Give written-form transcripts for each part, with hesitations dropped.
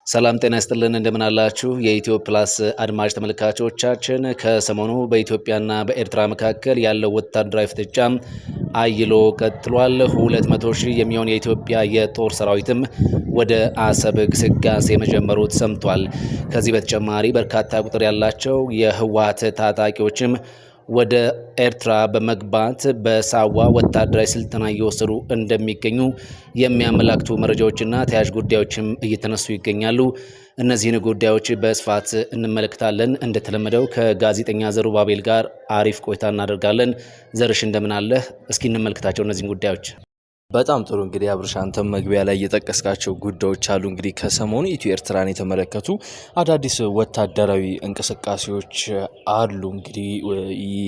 ሰላም ጤና ይስጥልን እንደምን አላችሁ የኢትዮ ፕላስ አድማጭ ተመልካቾቻችን ከሰሞኑ በኢትዮጵያና በኤርትራ መካከል ያለው ወታደራዊ ፍጥጫ አይሎ ቀጥሏል 200 ሺህ የሚሆን የኢትዮጵያ የጦር ሰራዊትም ወደ አሰብ ግስጋሴ መጀመሩ ተሰምቷል ከዚህ በተጨማሪ በርካታ ቁጥር ያላቸው የህወሓት ታጣቂዎችም ወደ ኤርትራ በመግባት በሳዋ ወታደራዊ ስልጠና እየወሰዱ እንደሚገኙ የሚያመላክቱ መረጃዎችና ተያያዥ ጉዳዮችም እየተነሱ ይገኛሉ። እነዚህን ጉዳዮች በስፋት እንመለከታለን። እንደተለመደው ከጋዜጠኛ ዘሩባቤል ጋር አሪፍ ቆይታ እናደርጋለን። ዘርሽ እንደምን አለህ? እስኪ እንመልከታቸው እነዚህን ጉዳዮች። በጣም ጥሩ እንግዲህ አብርሽ አንተም መግቢያ ላይ የጠቀስካቸው ጉዳዮች አሉ። እንግዲህ ከሰሞኑ ኢትዮ ኤርትራን የተመለከቱ አዳዲስ ወታደራዊ እንቅስቃሴዎች አሉ። እንግዲህ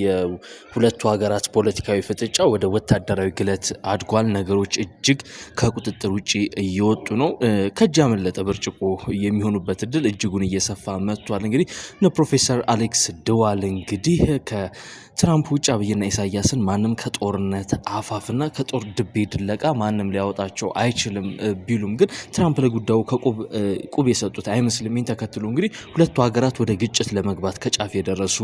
የሁለቱ ሀገራት ፖለቲካዊ ፍጥጫ ወደ ወታደራዊ ግለት አድጓል። ነገሮች እጅግ ከቁጥጥር ውጪ እየወጡ ነው። ከእጅ ያመለጠ ብርጭቆ የሚሆኑበት እድል እጅጉን እየሰፋ መጥቷል። እንግዲህ ፕሮፌሰር አሌክስ ድዋል እንግዲህ ከትራምፕ ውጭ አብይና ኢሳያስን ማንም ከጦርነት አፋፍና ከጦር ድቤ ድለቃ ማንም ሊያወጣቸው አይችልም ቢሉም ግን ትራምፕ ለጉዳዩ ከቁብ የሰጡት አይመስልም። ይህን ተከትሎ እንግዲህ ሁለቱ ሀገራት ወደ ግጭት ለመግባት ከጫፍ የደረሱ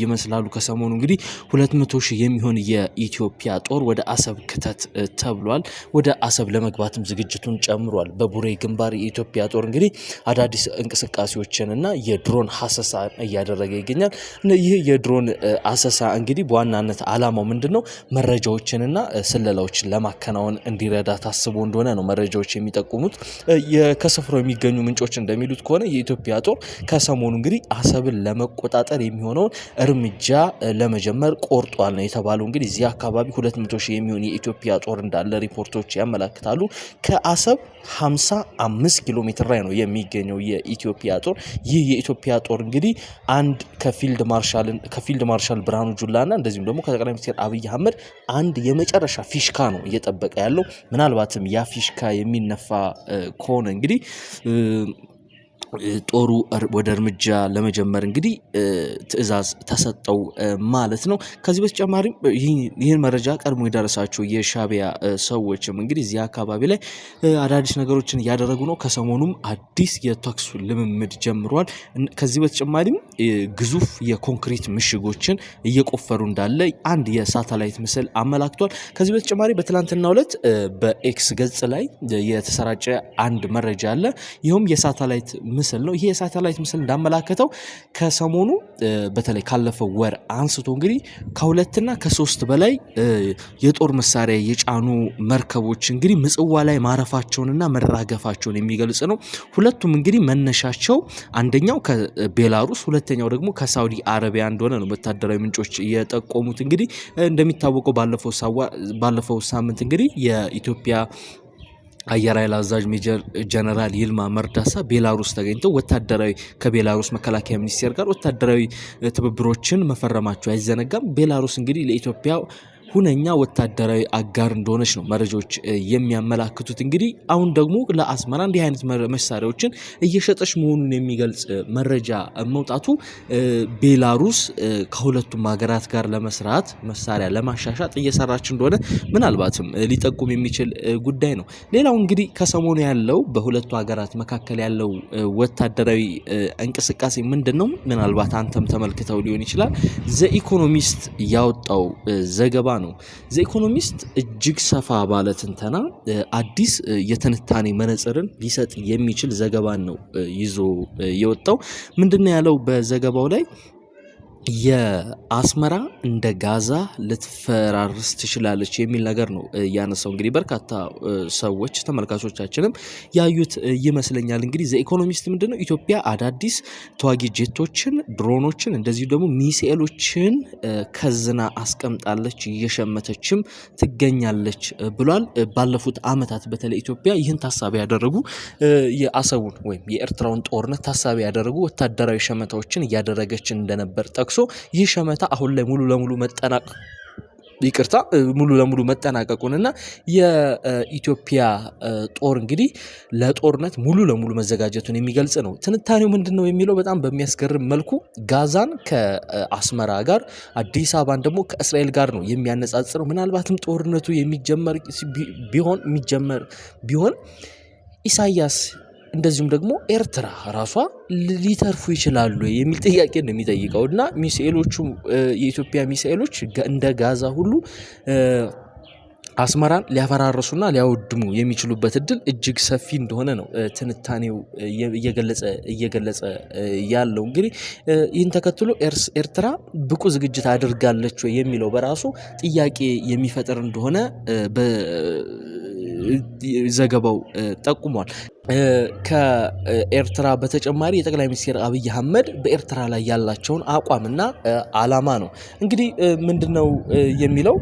ይመስላሉ። ከሰሞኑ እንግዲህ 200 ሺህ የሚሆን የኢትዮጵያ ጦር ወደ አሰብ ክተት ተብሏል። ወደ አሰብ ለመግባትም ዝግጅቱን ጨምሯል። በቡሬ ግንባር የኢትዮጵያ ጦር እንግዲህ አዳዲስ እንቅስቃሴዎችንና የድሮን ሐሰሳ እያደረገ ይገኛል። ይህ የድሮን አሰሳ እንግዲህ በዋናነት ዓላማው ምንድነው? መረጃዎችንና ስለላዎችን ለማከናወን እንዲረዳ ታስቦ እንደሆነ ነው መረጃዎች የሚጠቁሙት። ከስፍራው የሚገኙ ምንጮች እንደሚሉት ከሆነ የኢትዮጵያ ጦር ከሰሞኑ እንግዲህ አሰብን ለመቆጣጠር የሚሆነውን እርምጃ ለመጀመር ቆርጧል ነው የተባለው። እንግዲህ እዚህ አካባቢ 200 ሺህ የሚሆን የኢትዮጵያ ጦር እንዳለ ሪፖርቶች ያመለክታሉ። ከአሰብ 55 ኪሎ ሜትር ላይ ነው የሚገኘው የኢትዮጵያ ጦር። ይህ የኢትዮጵያ ጦር እንግዲህ አንድ ከፊልድ ማርሻል ብርሃኑ ጁላና እንደዚሁም ደግሞ ከጠቅላይ ሚኒስትር አብይ አህመድ አንድ የመጨረሻ ፊሽካ ነው እየጠበቀ ያለው። ምናልባትም ያ ፊሽካ የሚነፋ ከሆነ እንግዲህ ጦሩ ወደ እርምጃ ለመጀመር እንግዲህ ትዕዛዝ ተሰጠው ማለት ነው። ከዚህ በተጨማሪም ይህን መረጃ ቀድሞ የደረሳቸው የሻቢያ ሰዎችም እንግዲህ እዚህ አካባቢ ላይ አዳዲስ ነገሮችን እያደረጉ ነው። ከሰሞኑም አዲስ የተኩስ ልምምድ ጀምሯል። ከዚህ በተጨማሪም ግዙፍ የኮንክሪት ምሽጎችን እየቆፈሩ እንዳለ አንድ የሳተላይት ምስል አመላክቷል። ከዚህ በተጨማሪ በትላንትናው ዕለት በኤክስ ገጽ ላይ የተሰራጨ አንድ መረጃ አለ። ይህም የሳተላይት ምስል ነው። ይሄ የሳተላይት ምስል እንዳመላከተው ከሰሞኑ በተለይ ካለፈው ወር አንስቶ እንግዲህ ከሁለትና ከሶስት በላይ የጦር መሳሪያ የጫኑ መርከቦች እንግዲህ ምጽዋ ላይ ማረፋቸውንና መራገፋቸውን የሚገልጽ ነው። ሁለቱም እንግዲህ መነሻቸው አንደኛው ከቤላሩስ ሁለተኛው ደግሞ ከሳውዲ አረቢያ እንደሆነ ነው ወታደራዊ ምንጮች የጠቆሙት። እንግዲህ እንደሚታወቀው ባለፈው ሳምንት እንግዲህ የኢትዮጵያ አየር ኃይል አዛዥ ሜጀር ጀነራል ይልማ መርዳሳ ቤላሩስ ተገኝተው ከቤላሩስ መከላከያ ሚኒስቴር ጋር ወታደራዊ ትብብሮችን መፈረማቸው አይዘነጋም። ቤላሩስ እንግዲህ ለኢትዮጵያ ሁነኛ ወታደራዊ አጋር እንደሆነች ነው መረጃዎች የሚያመላክቱት። እንግዲህ አሁን ደግሞ ለአስመራ እንዲህ አይነት መሳሪያዎችን እየሸጠች መሆኑን የሚገልጽ መረጃ መውጣቱ ቤላሩስ ከሁለቱም ሀገራት ጋር ለመስራት መሳሪያ ለማሻሻጥ እየሰራች እንደሆነ ምናልባትም ሊጠቁም የሚችል ጉዳይ ነው። ሌላው እንግዲህ ከሰሞኑ ያለው በሁለቱ ሀገራት መካከል ያለው ወታደራዊ እንቅስቃሴ ምንድነው? ምናልባት አንተም ተመልክተው ሊሆን ይችላል። ዘ ኢኮኖሚስት ያወጣው ዘገባ ነው። ዘ ኢኮኖሚስት እጅግ ሰፋ ባለ ትንተና አዲስ የትንታኔ መነጽርን ሊሰጥ የሚችል ዘገባን ነው ይዞ የወጣው። ምንድነው ያለው በዘገባው ላይ? የአስመራ እንደ ጋዛ ልትፈራርስ ትችላለች የሚል ነገር ነው ያነሳው። እንግዲህ በርካታ ሰዎች ተመልካቾቻችንም ያዩት ይመስለኛል። እንግዲህ ዘ ኢኮኖሚስት ምንድነው ኢትዮጵያ አዳዲስ ተዋጊ ጄቶችን፣ ድሮኖችን እንደዚሁ ደግሞ ሚሳኤሎችን ከዝና አስቀምጣለች፣ እየሸመተችም ትገኛለች ብሏል። ባለፉት አመታት በተለይ ኢትዮጵያ ይህን ታሳቢ ያደረጉ የአሰቡን ወይም የኤርትራውን ጦርነት ታሳቢ ያደረጉ ወታደራዊ ሸመታዎችን እያደረገች እንደነበር ጠቅሶ ይህ ሸመታ አሁን ላይ ሙሉ ለሙሉ መጠናቀቁንና የኢትዮጵያ ጦር እንግዲህ ለጦርነት ሙሉ ለሙሉ መዘጋጀቱን የሚገልጽ ነው። ትንታኔው ምንድነው የሚለው በጣም በሚያስገርም መልኩ ጋዛን ከአስመራ ጋር አዲስ አበባን ደግሞ ከእስራኤል ጋር ነው የሚያነጻጽረው። ምናልባትም ጦርነቱ የሚጀመር ቢሆን ኢሳያስ እንደዚሁም ደግሞ ኤርትራ ራሷ ሊተርፉ ይችላሉ የሚል ጥያቄ ነው የሚጠይቀው እና ሚሳኤሎቹ የኢትዮጵያ ሚሳኤሎች እንደ ጋዛ ሁሉ አስመራን ሊያፈራርሱና ሊያወድሙ የሚችሉበት እድል እጅግ ሰፊ እንደሆነ ነው ትንታኔው እየገለጸ ያለው። እንግዲህ ይህን ተከትሎ ኤርትራ ብቁ ዝግጅት አድርጋለች ወይ የሚለው በራሱ ጥያቄ የሚፈጥር እንደሆነ ዘገባው ጠቁሟል። ከኤርትራ በተጨማሪ የጠቅላይ ሚኒስትር አብይ አህመድ በኤርትራ ላይ ያላቸውን አቋምና አላማ ነው እንግዲህ ምንድነው የሚለው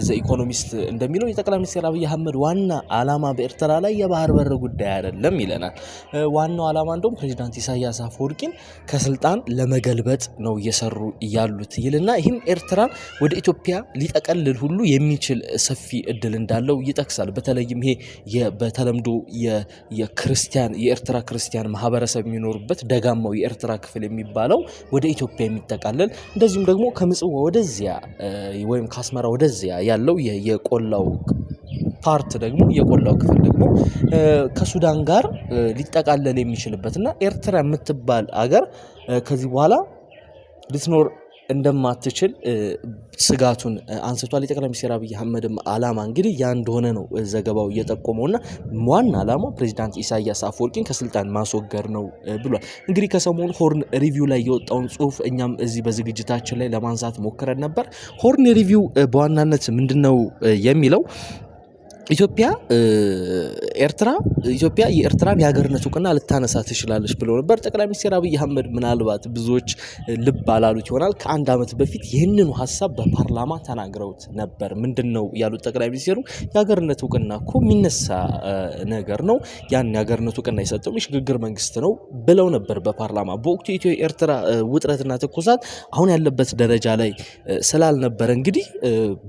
ዘ ኢኮኖሚስት እንደሚለው የጠቅላይ ሚኒስትር አብይ አህመድ ዋና አላማ በኤርትራ ላይ የባህር በር ጉዳይ አይደለም ይለናል። ዋናው አላማ እንደውም ፕሬዝዳንት ኢሳያስ አፈወርቂን ከስልጣን ለመገልበጥ ነው እየሰሩ ያሉት ይልና ይህም ኤርትራን ወደ ኢትዮጵያ ሊጠቀልል ሁሉ የሚችል ሰፊ እድል እንዳለው ይጠቅሳል። በተለይም ይሄ በተለምዶ የኤርትራ ክርስቲያን ማህበረሰብ የሚኖሩበት ደጋማው የኤርትራ ክፍል የሚባለው ወደ ኢትዮጵያ የሚጠቃለል እንደዚሁም ደግሞ ከምጽዋ ወደዚያ ወይም ከአስመራ ወደዚያ ያለው የቆላው ፓርት ደግሞ የቆላው ክፍል ደግሞ ከሱዳን ጋር ሊጠቃለል የሚችልበትና ኤርትራ የምትባል አገር ከዚህ በኋላ ልትኖር እንደማትችል ስጋቱን አንስቷል። የጠቅላይ ሚኒስትር አብይ አህመድም አላማ እንግዲህ ያ እንደሆነ ነው ዘገባው እየጠቆመውና ዋና አላማው ፕሬዝዳንት ኢሳያስ አፈወርቂን ከስልጣን ማስወገድ ነው ብሏል። እንግዲህ ከሰሞኑ ሆርን ሪቪው ላይ የወጣውን ጽሁፍ እኛም እዚህ በዝግጅታችን ላይ ለማንሳት ሞክረን ነበር። ሆርን ሪቪው በዋናነት ምንድነው የሚለው ኢትዮጵያ የኤርትራን የሀገርነት እውቅና ልታነሳ ትችላለች ብለው ነበር ጠቅላይ ሚኒስትር አብይ አህመድ። ምናልባት ብዙዎች ልብ አላሉት ይሆናል ከአንድ ዓመት በፊት ይህንኑ ሀሳብ በፓርላማ ተናግረውት ነበር። ምንድነው ያሉት ጠቅላይ ሚኒስትሩ? የሀገርነት እውቅና እኮ የሚነሳ ነገር ነው፣ ያን የሀገርነት እውቅና የሰጠው የሽግግር መንግስት ነው ብለው ነበር በፓርላማ። በወቅቱ የኢትዮ ኤርትራ ውጥረትና ትኩሳት አሁን ያለበት ደረጃ ላይ ስላልነበረ እንግዲህ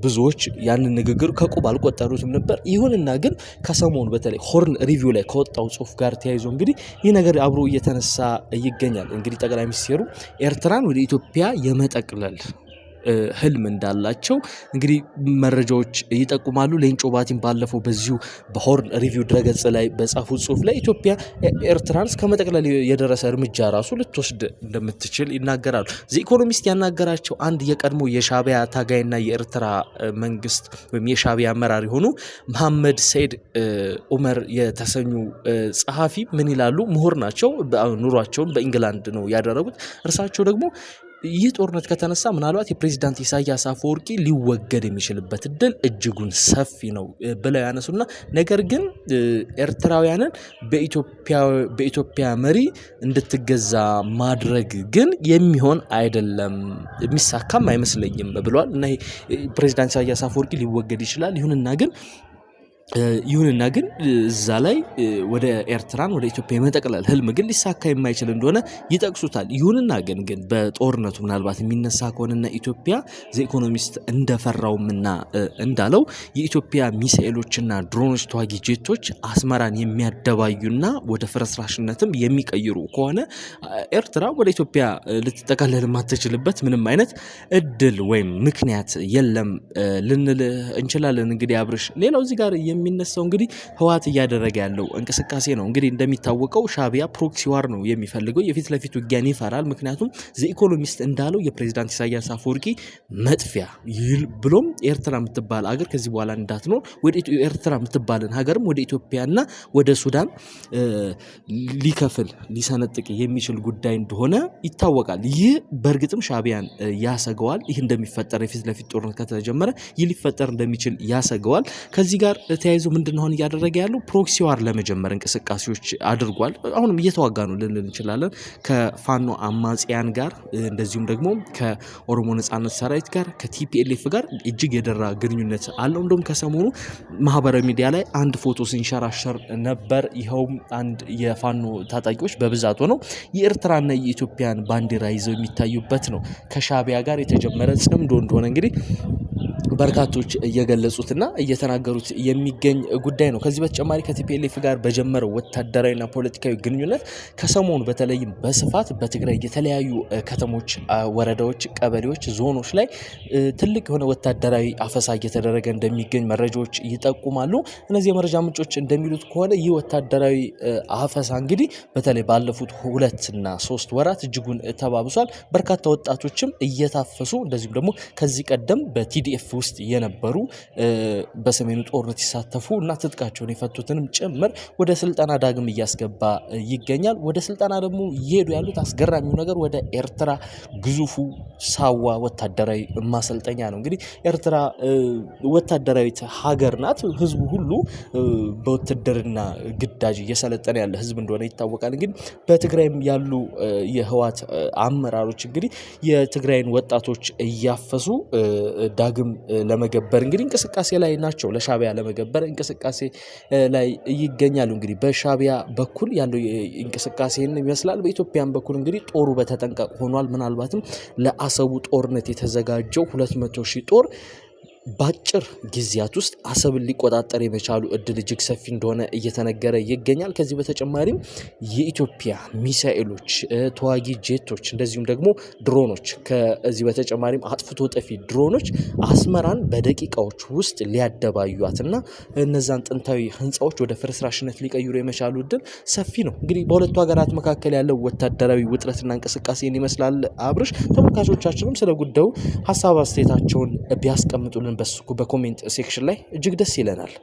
ብዙዎች ያንን ንግግር ከቁብ አልቆጠሩትም ነበር። ይሁንና ግን ከሰሞኑ በተለይ ሆርን ሪቪው ላይ ከወጣው ጽሁፍ ጋር ተያይዞ እንግዲህ ይህ ነገር አብሮ እየተነሳ ይገኛል። እንግዲህ ጠቅላይ ሚኒስትሩ ኤርትራን ወደ ኢትዮጵያ የመጠቅለል ህልም እንዳላቸው እንግዲህ መረጃዎች ይጠቁማሉ። ሌንጮ ባቲም ባለፈው በዚሁ በሆርን ሪቪው ድረገጽ ላይ በጻፉት ጽሁፍ ላይ ኢትዮጵያ ኤርትራን እስከመጠቅለል የደረሰ እርምጃ ራሱ ልትወስድ እንደምትችል ይናገራሉ። ዘ ኢኮኖሚስት ያናገራቸው አንድ የቀድሞ የሻቢያ ታጋይና የኤርትራ መንግስት ወይም የሻቢያ አመራር የሆኑ መሐመድ ሰይድ ኡመር የተሰኙ ጸሐፊ ምን ይላሉ? ምሁር ናቸው። ኑሯቸውን በኢንግላንድ ነው ያደረጉት። እርሳቸው ደግሞ ይህ ጦርነት ከተነሳ ምናልባት የፕሬዝዳንት ኢሳያስ አፈወርቂ ሊወገድ የሚችልበት እድል እጅጉን ሰፊ ነው ብለው ያነሱና ነገር ግን ኤርትራውያንን በኢትዮጵያ መሪ እንድትገዛ ማድረግ ግን የሚሆን አይደለም፣ የሚሳካም አይመስለኝም ብለዋል። እና ፕሬዝዳንት ኢሳያስ አፈወርቂ ሊወገድ ይችላል። ይሁንና ግን እዛ ላይ ወደ ኤርትራን ወደ ኢትዮጵያ የመጠቅለል ህልም ግን ሊሳካ የማይችል እንደሆነ ይጠቅሱታል። ይሁንና ግን በጦርነቱ ምናልባት የሚነሳ ከሆነና ኢትዮጵያ ዘ ኢኮኖሚስት እንደፈራውምና እንዳለው የኢትዮጵያ ሚሳኤሎችና ድሮኖች ተዋጊ ጄቶች አስመራን የሚያደባዩና ወደ ፍርስራሽነትም የሚቀይሩ ከሆነ ኤርትራ ወደ ኢትዮጵያ ልትጠቃለል የማትችልበት ምንም አይነት እድል ወይም ምክንያት የለም ልንል እንችላለን። እንግዲህ አብርሽ ሌላው እዚህ ጋር የሚነሳው እንግዲህ ህወሓት እያደረገ ያለው እንቅስቃሴ ነው። እንግዲህ እንደሚታወቀው ሻቢያ ፕሮክሲ ዋር ነው የሚፈልገው፣ የፊት ለፊት ውጊያን ይፈራል። ምክንያቱም ዘ ኢኮኖሚስት እንዳለው የፕሬዝዳንት ኢሳያስ አፈወርቂ መጥፊያ ይል ብሎም ኤርትራ የምትባል ሀገር ከዚህ በኋላ እንዳትኖር ወደ ኤርትራ የምትባልን ሀገርም ወደ ኢትዮጵያና ወደ ሱዳን ሊሰነጥቅ የሚችል ጉዳይ እንደሆነ ይታወቃል። ይህ በእርግጥም ሻቢያን ያሰገዋል። ይህ እንደሚፈጠር የፊት ለፊት ጦርነት ከተጀመረ ይህ ሊፈጠር እንደሚችል ያሰገዋል። ከዚህ ጋር ተያይዞ ምንድነው አሁን እያደረገ ያለው? ፕሮክሲ ዋር ለመጀመር እንቅስቃሴዎች አድርጓል። አሁንም እየተዋጋ ነው ልንል እንችላለን ከፋኖ አማጽያን ጋር እንደዚሁም ደግሞ ከኦሮሞ ነጻነት ሰራዊት ጋር ከቲፒኤልኤፍ ጋር እጅግ የደራ ግንኙነት አለው። እንደውም ከሰሞኑ ማህበራዊ ሚዲያ ላይ አንድ ፎቶ ሲንሸራሸር ነበር። ይኸውም አንድ የፋኖ ታጣቂዎች በብዛት ሆነው የኤርትራና የኢትዮጵያን ባንዲራ ይዘው የሚታዩበት ነው። ከሻቢያ ጋር የተጀመረ ጽምዶ እንደሆነ እንግዲህ በርካቶች እየገለጹትና እየተናገሩት የሚገኝ ጉዳይ ነው። ከዚህ በተጨማሪ ከቲፒኤልኤፍ ጋር በጀመረው ወታደራዊና ፖለቲካዊ ግንኙነት ከሰሞኑ በተለይም በስፋት በትግራይ የተለያዩ ከተሞች፣ ወረዳዎች፣ ቀበሌዎች፣ ዞኖች ላይ ትልቅ የሆነ ወታደራዊ አፈሳ እየተደረገ እንደሚገኝ መረጃዎች ይጠቁማሉ። እነዚህ የመረጃ ምንጮች እንደሚሉት ከሆነ ይህ ወታደራዊ አፈሳ እንግዲህ በተለይ ባለፉት 2 እና 3 ወራት እጅጉን ተባብሷል። በርካታ ወጣቶችም እየታፈሱ እንደዚሁም ደግሞ ከዚህ ቀደም በቲዲኤፍ ውስጥ የነበሩ በሰሜኑ ጦርነት ይሳተፉ እና ትጥቃቸውን የፈቱትንም ጭምር ወደ ስልጠና ዳግም እያስገባ ይገኛል። ወደ ስልጠና ደግሞ እየሄዱ ያሉት አስገራሚው ነገር ወደ ኤርትራ ግዙፉ ሳዋ ወታደራዊ ማሰልጠኛ ነው። እንግዲህ ኤርትራ ወታደራዊት ሀገር ናት። ህዝቡ ሁሉ በውትድርና ግዳጅ እየሰለጠነ ያለ ህዝብ እንደሆነ ይታወቃል። እንግዲህ በትግራይም ያሉ የህወሓት አመራሮች እንግዲህ የትግራይን ወጣቶች እያፈሱ ዳግም ለመገበር እንግዲህ እንቅስቃሴ ላይ ናቸው። ለሻቢያ ለመገበር እንቅስቃሴ ላይ ይገኛሉ። እንግዲህ በሻቢያ በኩል ያለው እንቅስቃሴን ይመስላል። በኢትዮጵያም በኩል እንግዲህ ጦሩ በተጠንቀቅ ሆኗል። ምናልባትም ለአሰቡ ጦርነት የተዘጋጀው 200,000 ጦር ባጭር ጊዜያት ውስጥ አሰብን ሊቆጣጠር የመቻሉ እድል እጅግ ሰፊ እንደሆነ እየተነገረ ይገኛል። ከዚህ በተጨማሪም የኢትዮጵያ ሚሳኤሎች፣ ተዋጊ ጄቶች እንደዚሁም ደግሞ ድሮኖች ከዚህ በተጨማሪም አጥፍቶ ጠፊ ድሮኖች አስመራን በደቂቃዎች ውስጥ ሊያደባዩአትና እነዛን ጥንታዊ ህንፃዎች ወደ ፍርስራሽነት ሊቀይሩ የመቻሉ እድል ሰፊ ነው። እንግዲህ በሁለቱ ሀገራት መካከል ያለው ወታደራዊ ውጥረትና እንቅስቃሴን ይመስላል። አብርሽ ተመልካቾቻችንም ስለ ጉዳዩ ሀሳብ አስተያየታቸውን ቢያስቀምጡልን በኮሜንት ሴክሽን ላይ እጅግ ደስ ይለናል።